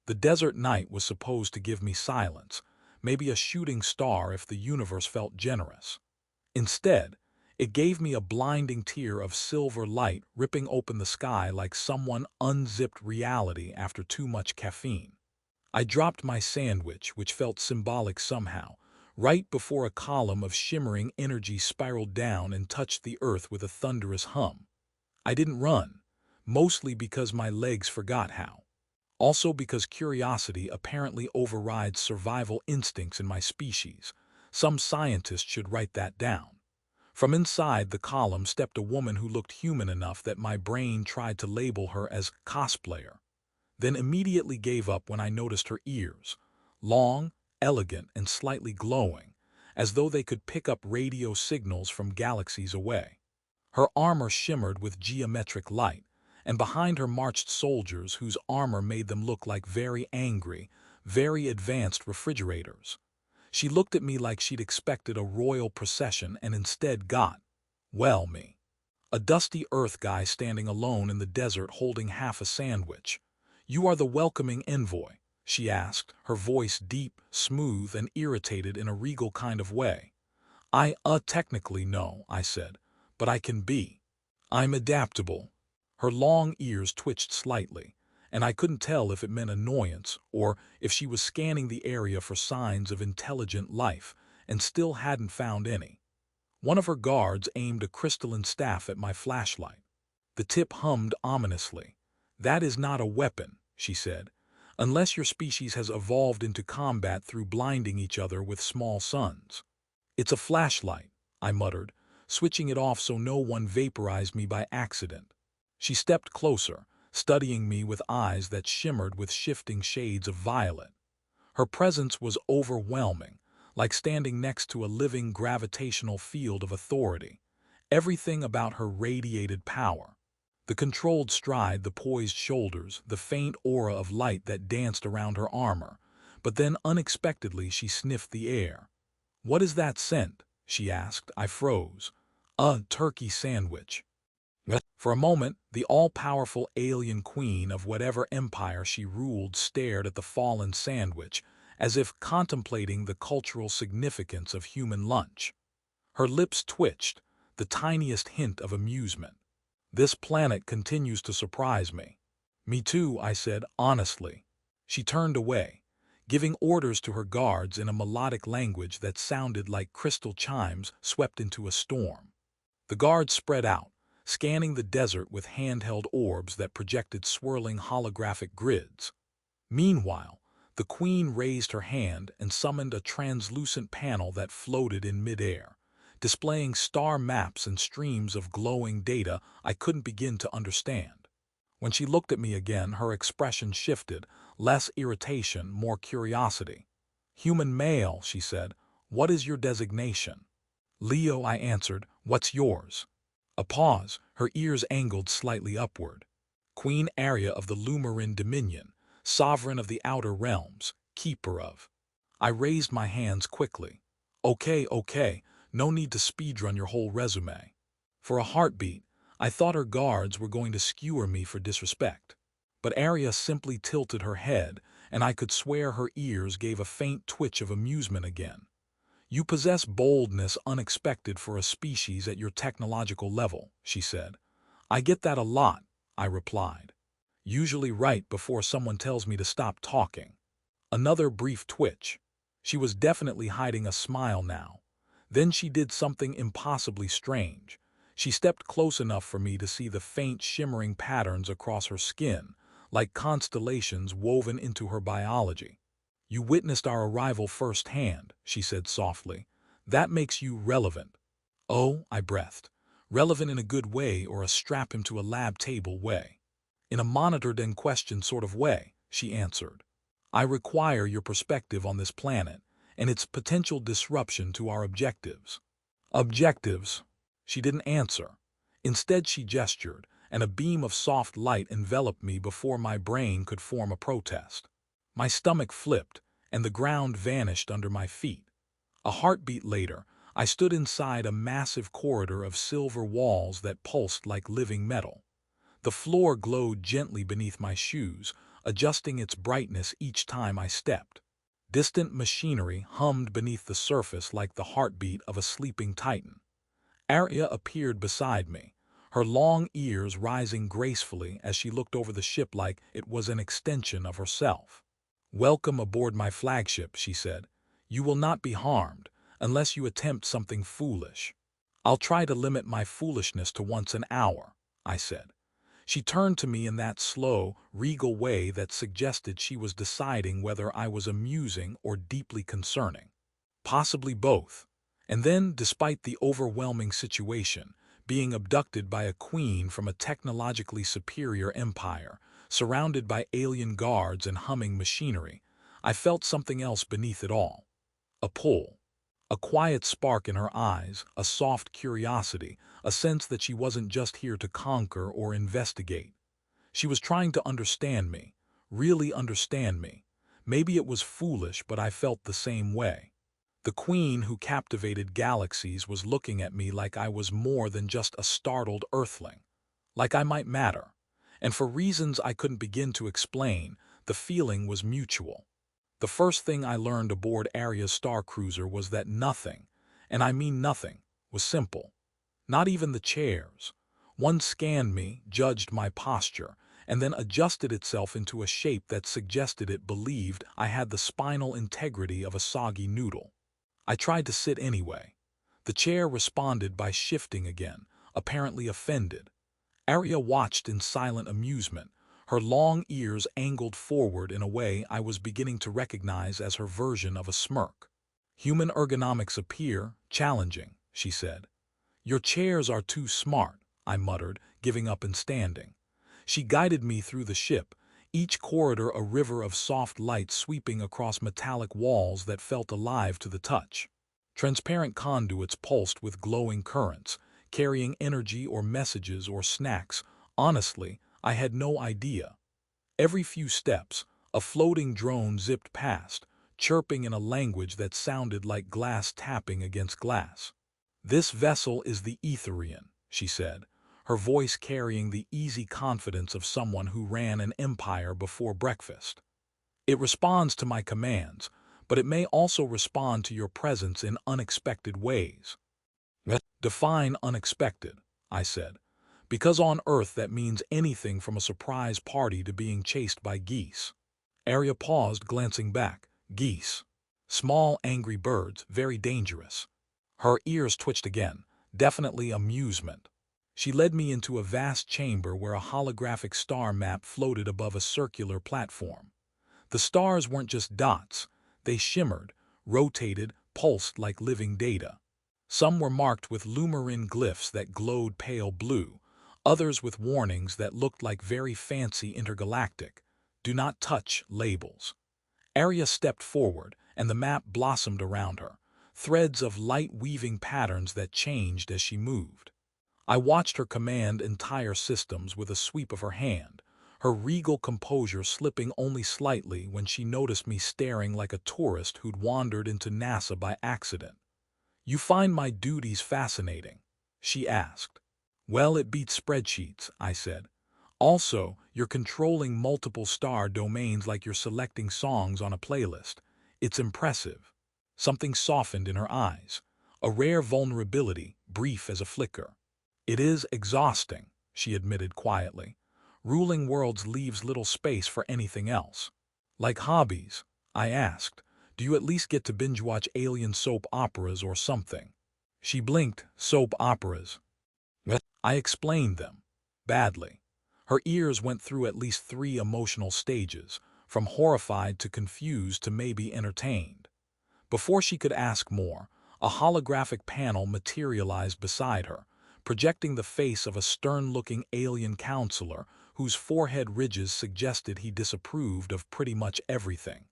The desert night was supposed to give me silence, maybe a shooting star if the universe felt generous. Instead, it gave me a blinding tear of silver light ripping open the sky like someone unzipped reality after too much caffeine. I dropped my sandwich, which felt symbolic somehow, right before a column of shimmering energy spiraled down and touched the earth with a thunderous hum. I didn't run, mostly because my legs forgot how. Also because curiosity apparently overrides survival instincts in my species. Some scientist should write that down. From inside the column stepped a woman who looked human enough that my brain tried to label her as cosplayer, then immediately gave up when I noticed her ears, long, elegant, and slightly glowing, as though they could pick up radio signals from galaxies away. Her armor shimmered with geometric light, and behind her marched soldiers whose armor made them look like very angry, very advanced refrigerators. She looked at me like she'd expected a royal procession and instead got, well, me. A dusty Earth guy standing alone in the desert holding half a sandwich. "You are the welcoming envoy?" she asked, her voice deep, smooth, and irritated in a regal kind of way. Technically no," I said, "but I can be. I'm adaptable." Her long ears twitched slightly, and I couldn't tell if it meant annoyance or if she was scanning the area for signs of intelligent life and still hadn't found any. One of her guards aimed a crystalline staff at my flashlight. The tip hummed ominously. "That is not a weapon," she said, "unless your species has evolved into combat through blinding each other with small suns." "It's a flashlight," I muttered, switching it off so no one vaporized me by accident. She stepped closer, studying me with eyes that shimmered with shifting shades of violet. Her presence was overwhelming, like standing next to a living gravitational field of authority. Everything about her radiated power. The controlled stride, the poised shoulders, the faint aura of light that danced around her armor. But then unexpectedly she sniffed the air. "What is that scent?" she asked. I froze. "A turkey sandwich." For a moment, the all-powerful alien queen of whatever empire she ruled stared at the fallen sandwich, as if contemplating the cultural significance of human lunch. Her lips twitched, the tiniest hint of amusement. "This planet continues to surprise me." "Me too," I said, honestly. She turned away, giving orders to her guards in a melodic language that sounded like crystal chimes swept into a storm. The guards spread out, scanning the desert with handheld orbs that projected swirling holographic grids. Meanwhile, the queen raised her hand and summoned a translucent panel that floated in midair, displaying star maps and streams of glowing data I couldn't begin to understand. When she looked at me again, her expression shifted, less irritation, more curiosity. "Human male," she said. "What is your designation?" "Leo," I answered. "What's yours?" A pause, her ears angled slightly upward. "Queen Arya of the Lumarin Dominion, sovereign of the Outer Realms, keeper of..." I raised my hands quickly. Okay, no need to speedrun your whole resume." For a heartbeat, I thought her guards were going to skewer me for disrespect. But Arya simply tilted her head, and I could swear her ears gave a faint twitch of amusement again. "You possess boldness unexpected for a species at your technological level," she said. "I get that a lot," I replied. Usually right before someone tells me to stop talking. Another brief twitch. She was definitely hiding a smile now. Then she did something impossibly strange. She stepped close enough for me to see the faint shimmering patterns across her skin, like constellations woven into her biology. "You witnessed our arrival firsthand," she said softly. "That makes you relevant." "Oh," I breathed. "Relevant in a good way or a strap him to a lab table way?" "In a monitored and questioned sort of way," she answered. "I require your perspective on this planet and its potential disruption to our objectives." "Objectives?" She didn't answer. Instead she gestured, and a beam of soft light enveloped me before my brain could form a protest. My stomach flipped, and the ground vanished under my feet. A heartbeat later, I stood inside a massive corridor of silver walls that pulsed like living metal. The floor glowed gently beneath my shoes, adjusting its brightness each time I stepped. Distant machinery hummed beneath the surface like the heartbeat of a sleeping titan. Arya appeared beside me, her long ears rising gracefully as she looked over the ship like it was an extension of herself. "Welcome aboard my flagship," she said. "You will not be harmed, unless you attempt something foolish." "I'll try to limit my foolishness to once an hour," I said. She turned to me in that slow, regal way that suggested she was deciding whether I was amusing or deeply concerning. Possibly both. And then, despite the overwhelming situation, being abducted by a queen from a technologically superior empire, surrounded by alien guards and humming machinery, I felt something else beneath it all. A pull. A quiet spark in her eyes, a soft curiosity, a sense that she wasn't just here to conquer or investigate. She was trying to understand me, really understand me. Maybe it was foolish, but I felt the same way. The queen who captivated galaxies was looking at me like I was more than just a startled Earthling, like I might matter. And for reasons I couldn't begin to explain, the feeling was mutual. The first thing I learned aboard Arya's star cruiser was that nothing, and I mean nothing, was simple. Not even the chairs. One scanned me, judged my posture, and then adjusted itself into a shape that suggested it believed I had the spinal integrity of a soggy noodle. I tried to sit anyway. The chair responded by shifting again, apparently offended. Arya watched in silent amusement, her long ears angled forward in a way I was beginning to recognize as her version of a smirk. "Human ergonomics appear challenging," she said. "Your chairs are too smart," I muttered, giving up and standing. She guided me through the ship, each corridor a river of soft light sweeping across metallic walls that felt alive to the touch. Transparent conduits pulsed with glowing currents, carrying energy or messages or snacks. Honestly, I had no idea. Every few steps, a floating drone zipped past, chirping in a language that sounded like glass tapping against glass. "This vessel is the Etherian," she said, her voice carrying the easy confidence of someone who ran an empire before breakfast. "It responds to my commands, but it may also respond to your presence in unexpected ways." "Define unexpected," I said, "because on Earth that means anything from a surprise party to being chased by geese." Arya paused, glancing back. "Geese. Small, angry birds, very dangerous." Her ears twitched again, definitely amusement. She led me into a vast chamber where a holographic star map floated above a circular platform. The stars weren't just dots, they shimmered, rotated, pulsed like living data. Some were marked with lumarine glyphs that glowed pale blue, others with warnings that looked like very fancy intergalactic, "Do not touch" labels. Arya stepped forward, and the map blossomed around her, threads of light weaving patterns that changed as she moved. I watched her command entire systems with a sweep of her hand, her regal composure slipping only slightly when she noticed me staring like a tourist who'd wandered into NASA by accident. "You find my duties fascinating?" she asked. "Well, it beats spreadsheets," I said. "Also, you're controlling multiple star domains like you're selecting songs on a playlist. It's impressive." Something softened in her eyes, a rare vulnerability, brief as a flicker. "It is exhausting," she admitted quietly. "Ruling worlds leaves little space for anything else." "Like hobbies?" I asked. "Do you at least get to binge-watch alien soap operas or something?" She blinked. "Soap operas." I explained them. Badly. Her ears went through at least 3 emotional stages, from horrified to confused to maybe entertained. Before she could ask more, a holographic panel materialized beside her, projecting the face of a stern-looking alien counselor whose forehead ridges suggested he disapproved of pretty much everything.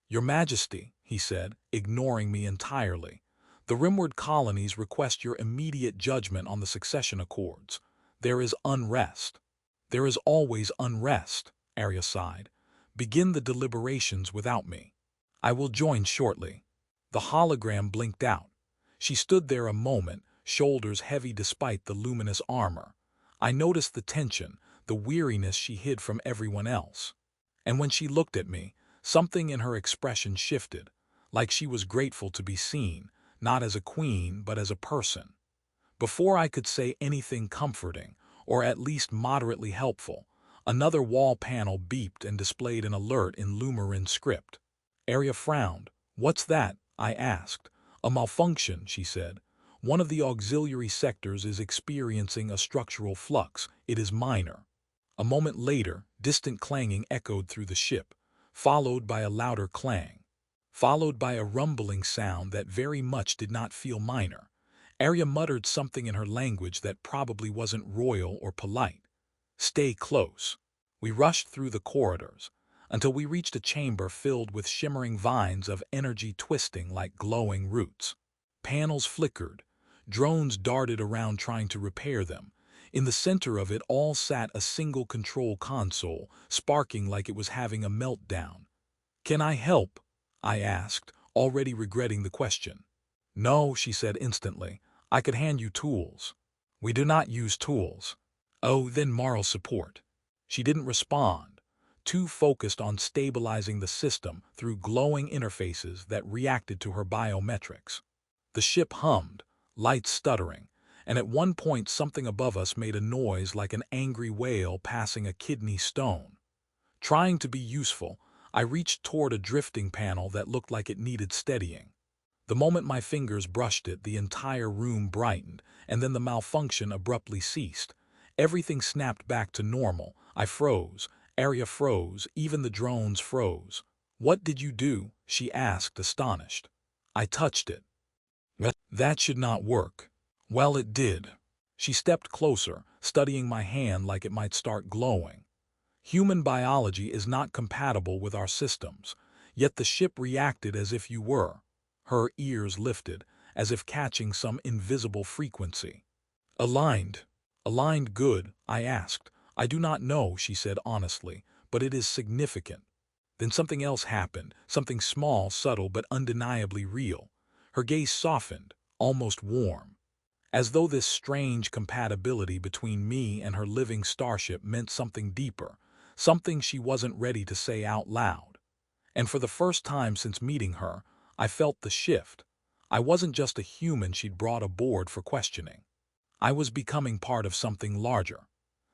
"Your Majesty," he said, ignoring me entirely, "the Rimward colonies request your immediate judgment on the succession accords. There is unrest." "There is always unrest," Arya sighed. "Begin the deliberations without me. I will join shortly." The hologram blinked out. She stood there a moment, shoulders heavy despite the luminous armor. I noticed the tension, the weariness she hid from everyone else. And when she looked at me, something in her expression shifted, like she was grateful to be seen, not as a queen, but as a person. Before I could say anything comforting, or at least moderately helpful, another wall panel beeped and displayed an alert in Lumerin script. Arya frowned. "What's that?" I asked. "A malfunction," she said. "One of the auxiliary sectors is experiencing a structural flux. It is minor." A moment later, distant clanging echoed through the ship, followed by a louder clang, followed by a rumbling sound that very much did not feel minor. Arya muttered something in her language that probably wasn't royal or polite. "Stay close." We rushed through the corridors until we reached a chamber filled with shimmering vines of energy twisting like glowing roots. Panels flickered. Drones darted around trying to repair them. In the center of it all sat a single control console, sparking like it was having a meltdown. "Can I help?" I asked, already regretting the question. "No," she said instantly. "I could hand you tools." "We do not use tools." "Oh, then moral support." She didn't respond, too focused on stabilizing the system through glowing interfaces that reacted to her biometrics. The ship hummed, lights stuttering, and at one point something above us made a noise like an angry whale passing a kidney stone. Trying to be useful, I reached toward a drifting panel that looked like it needed steadying. The moment my fingers brushed it, the entire room brightened, and then the malfunction abruptly ceased. Everything snapped back to normal. I froze. Arya froze. Even the drones froze. "What did you do?" she asked, astonished. "I touched it." "That should not work." "Well, it did." She stepped closer, studying my hand like it might start glowing. "Human biology is not compatible with our systems, yet the ship reacted as if you were." Her ears lifted, as if catching some invisible frequency. "Aligned." "Aligned good?" I asked. "I do not know," she said honestly, "but it is significant." Then something else happened, something small, subtle, but undeniably real. Her gaze softened, almost warm, as though this strange compatibility between me and her living starship meant something deeper, something she wasn't ready to say out loud. And for the first time since meeting her, I felt the shift. I wasn't just a human she'd brought aboard for questioning. I was becoming part of something larger,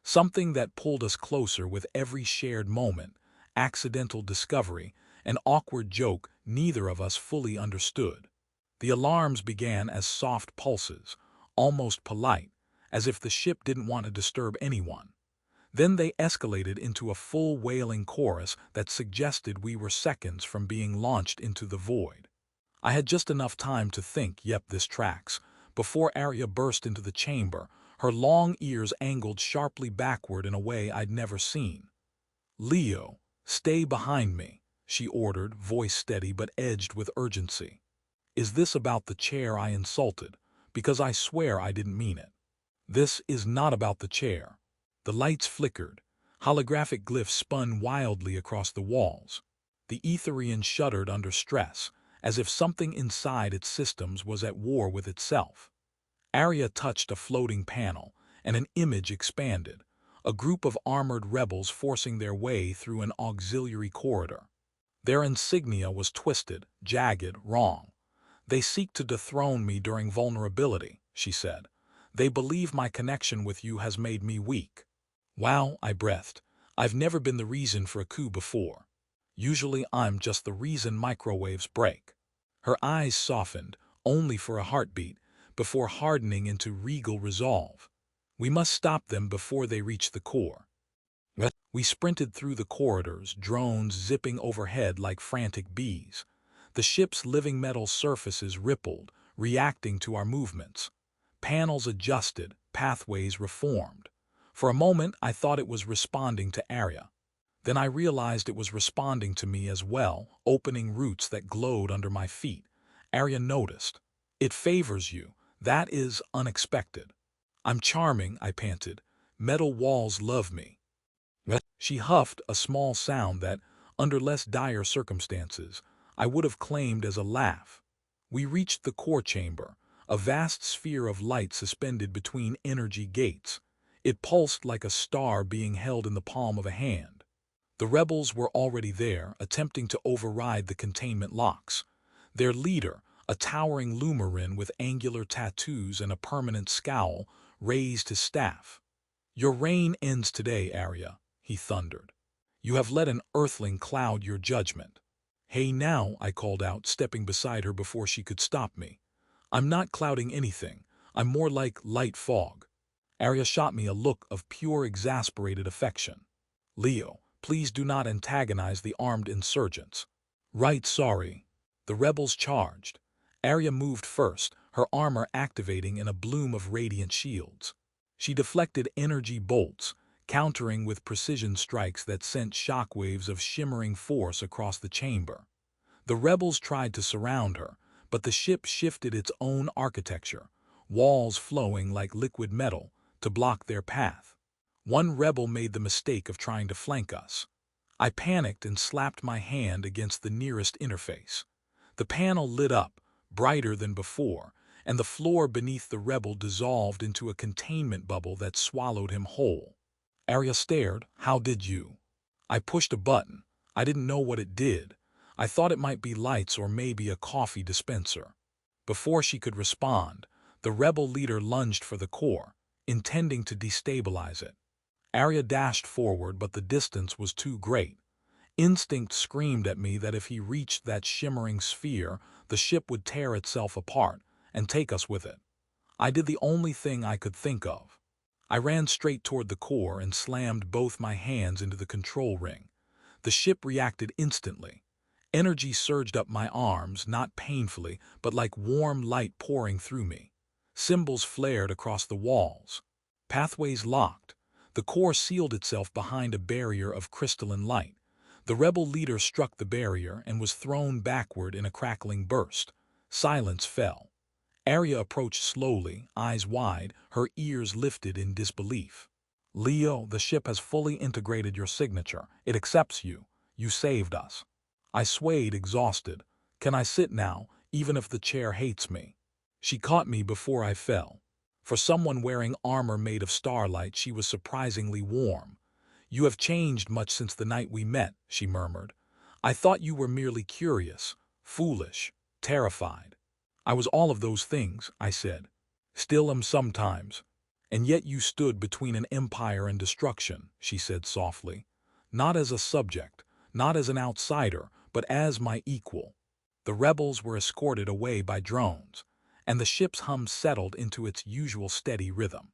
something that pulled us closer with every shared moment, accidental discovery, an awkward joke neither of us fully understood. The alarms began as soft pulses, almost polite, as if the ship didn't want to disturb anyone. Then they escalated into a full wailing chorus that suggested we were seconds from being launched into the void. I had just enough time to think, "Yep, this tracks," before Arya burst into the chamber, her long ears angled sharply backward in a way I'd never seen. "Leo, stay behind me," she ordered, voice steady but edged with urgency. "Is this about the chair I insulted? Because I swear I didn't mean it." "This is not about the chair." The lights flickered. Holographic glyphs spun wildly across the walls. The Etherian shuddered under stress, as if something inside its systems was at war with itself. Arya touched a floating panel, and an image expanded. A group of armored rebels forcing their way through an auxiliary corridor. Their insignia was twisted, jagged, wrong. "They seek to dethrone me during vulnerability," she said. "They believe my connection with you has made me weak." "Wow," I breathed. "I've never been the reason for a coup before. Usually I'm just the reason microwaves break." Her eyes softened, only for a heartbeat, before hardening into regal resolve. "We must stop them before they reach the core." We sprinted through the corridors, drones zipping overhead like frantic bees. The ship's living metal surfaces rippled, reacting to our movements. Panels adjusted, pathways reformed. For a moment, I thought it was responding to Arya. Then I realized it was responding to me as well, opening routes that glowed under my feet. Arya noticed. "It favors you. That is unexpected." "I'm charming," I panted. "Metal walls love me." She huffed a small sound that, under less dire circumstances, I would have claimed as a laugh. We reached the core chamber, a vast sphere of light suspended between energy gates. It pulsed like a star being held in the palm of a hand. The rebels were already there, attempting to override the containment locks. Their leader, a towering Lumarin with angular tattoos and a permanent scowl, raised his staff. "Your reign ends today, Arya," he thundered. "You have let an Earthling cloud your judgment." "Hey now," I called out, stepping beside her before she could stop me. "I'm not clouding anything. I'm more like light fog." Arya shot me a look of pure exasperated affection. "Leo, please do not antagonize the armed insurgents." "Right, sorry." The rebels charged. Arya moved first, her armor activating in a bloom of radiant shields. She deflected energy bolts, countering with precision strikes that sent shockwaves of shimmering force across the chamber. The rebels tried to surround her, but the ship shifted its own architecture, walls flowing like liquid metal, to block their path. One rebel made the mistake of trying to flank us. I panicked and slapped my hand against the nearest interface. The panel lit up, brighter than before, and the floor beneath the rebel dissolved into a containment bubble that swallowed him whole. Arya stared. "How did you?" "I pushed a button. I didn't know what it did. I thought it might be lights or maybe a coffee dispenser." Before she could respond, the rebel leader lunged for the core, intending to destabilize it. Arya dashed forward, but the distance was too great. Instinct screamed at me that if he reached that shimmering sphere, the ship would tear itself apart and take us with it. I did the only thing I could think of. I ran straight toward the core and slammed both my hands into the control ring. The ship reacted instantly. Energy surged up my arms, not painfully, but like warm light pouring through me. Symbols flared across the walls. Pathways locked. The core sealed itself behind a barrier of crystalline light. The rebel leader struck the barrier and was thrown backward in a crackling burst. Silence fell. Arya approached slowly, eyes wide, her ears lifted in disbelief. "Leo, the ship has fully integrated your signature. It accepts you. You saved us." I swayed, exhausted. "Can I sit now, even if the chair hates me?" She caught me before I fell. For someone wearing armor made of starlight, she was surprisingly warm. "You have changed much since the night we met," she murmured. "I thought you were merely curious, foolish, terrified." "I was all of those things," I said. "Still am sometimes." "And yet you stood between an empire and destruction," she said softly. "Not as a subject, not as an outsider, but as my equal." The rebels were escorted away by drones, and the ship's hum settled into its usual steady rhythm.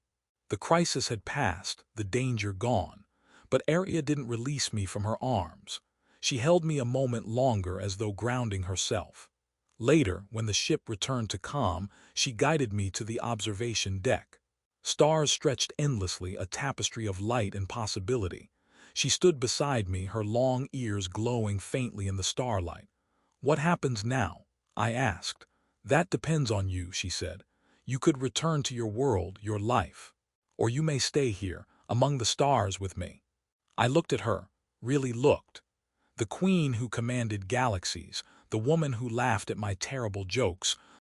The crisis had passed, the danger gone, but Arya didn't release me from her arms. She held me a moment longer as though grounding herself. Later, when the ship returned to calm, she guided me to the observation deck. Stars stretched endlessly, a tapestry of light and possibility. She stood beside me, her long ears glowing faintly in the starlight. "What happens now?" I asked. "That depends on you," she said. "You could return to your world, your life. Or you may stay here, among the stars with me." I looked at her, really looked. The queen who commanded galaxies, the woman who laughed at my terrible jokes,